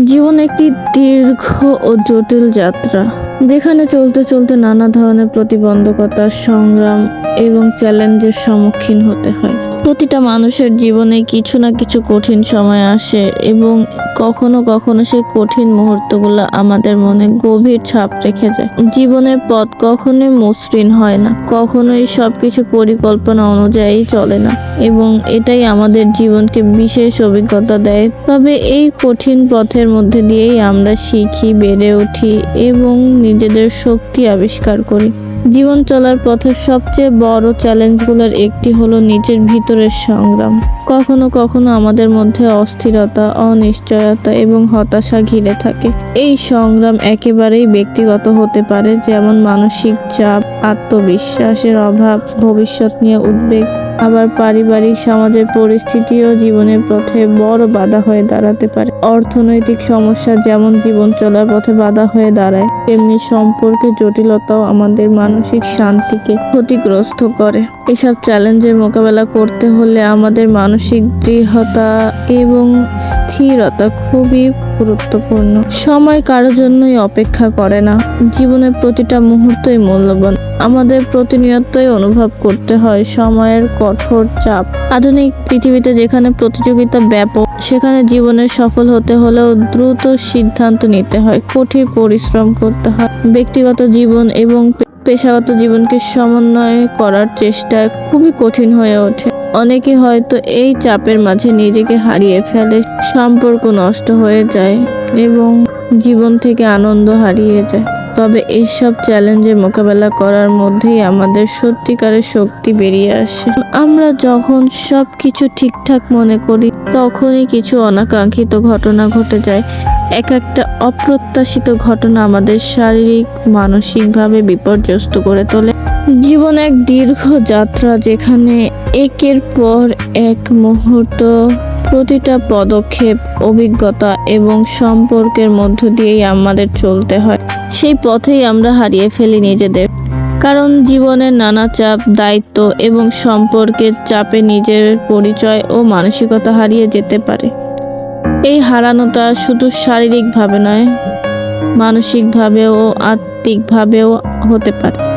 জীবন একটি দীর্ঘ ও জটিল যাত্রা, যেখানে চলতে চলতে নানা ধরনের প্রতিবন্ধকতা, সংগ্রাম এবং চ্যালেঞ্জের সম্মুখীন হতে হয়। প্রতিটা মানুষের জীবনে কিছু না কিছু কঠিন সময় আসে এবং কখনো কখনো সেই কঠিন মুহূর্তগুলো আমাদের মনে গভীর ছাপ রেখে যায়। জীবনের পথ কখনোই মসৃণ হয় না, কখনোই সবকিছু পরিকল্পনা অনুযায়ী চলে না এবং এটাই আমাদের জীবনকে বিশেষ অভিজ্ঞতা দেয়। তবে এই কঠিন পথের মধ্যে দিয়েই আমরা শিখি, বেড়ে উঠি এবং নিজেদের শক্তি আবিষ্কার করি। জীবন চলার পথের সবচেয়ে বড় চ্যালেঞ্জগুলোর একটি হলো নিজের ভিতরের সংগ্রাম। কখনো কখনো আমাদের মধ্যে অস্থিরতা, অনিশ্চয়তা এবং হতাশা ঘিরে থাকে। এই সংগ্রাম একেবারেই ব্যক্তিগত হতে পারে, যেমন মানসিক চাপ, আত্মবিশ্বাসের অভাব, ভবিষ্যৎ নিয়ে উদ্বেগ। আবার পারিবারিক, সমাজের পরিস্থিতিও জীবনের পথে বড় বাধা হয়ে দাঁড়াতে পারে। অর্থনৈতিক সমস্যা যেমন জীবন চলার পথে বাধা হয়ে দাঁড়ায়, তেমনি সম্পর্কের জটিলতাও আমাদের মানসিক শান্তিকে ক্ষতিগ্রস্ত করে। এসব চ্যালেঞ্জের মোকাবেলা করতে হলে আমাদের মানসিক দৃঢ়তা এবং স্থিরতা খুবই গুরুত্বপূর্ণ। সময় কারোর জন্যই অপেক্ষা করে না। জীবনের প্রতিটা মুহূর্তই মূল্যবান। আমাদের প্রতিনিয়তই অনুভব করতে হয় সময়ের কঠোর চাপ। আধুনিক পৃথিবীতে যেখানে প্রতিযোগিতা ব্যাপক, সেখানে জীবনে সফল হতে হলেও দ্রুত সিদ্ধান্ত নিতে হয়, কঠিন পরিশ্রম করতে হয়। ব্যক্তিগত জীবন এবং পেশাগত জীবনকে সমন্বয় করার চেষ্টা খুবই কঠিন হয়ে ওঠে। অনেকে হয়তো এই চাপের মাঝে নিজেকে হারিয়ে ফেলে, সম্পর্ক নষ্ট হয়ে যায় এবং জীবন থেকে আনন্দ হারিয়ে যায়। তবে এসব চ্যালেঞ্জের মোকাবেলা করার মধ্যেই আমাদের সত্যিকারের শক্তি বেরিয়ে আসে। আমরা যখন সবকিছু ঠিকঠাক মনে করি, তখনই কিছু অনাকাঙ্ক্ষিত ঘটনা ঘটে যায়। একটা অপ্রত্যাশিত ঘটনা আমাদের শারীরিক, মানসিকভাবে বিপর্যস্ত করে তোলে। জীবন এক দীর্ঘ যাত্রা, যেখানে একের পর এক মুহূর্ত, প্রতিটা পদক্ষেপ, অভিজ্ঞতা এবং সম্পর্কের মধ্য দিয়েই আমাদের চলতে হয়। সেই পথেই আমরা হারিয়ে ফেলি নিজেদের। কারণ জীবনের নানা চাপ, দায়িত্ব এবং সম্পর্কের চাপে নিজের পরিচয় ও মানসিকতা হারিয়ে যেতে পারে। এই হারানোটা শুধু শারীরিকভাবে নয়, মানসিকভাবে ও আত্মিকভাবেও হতে পারে।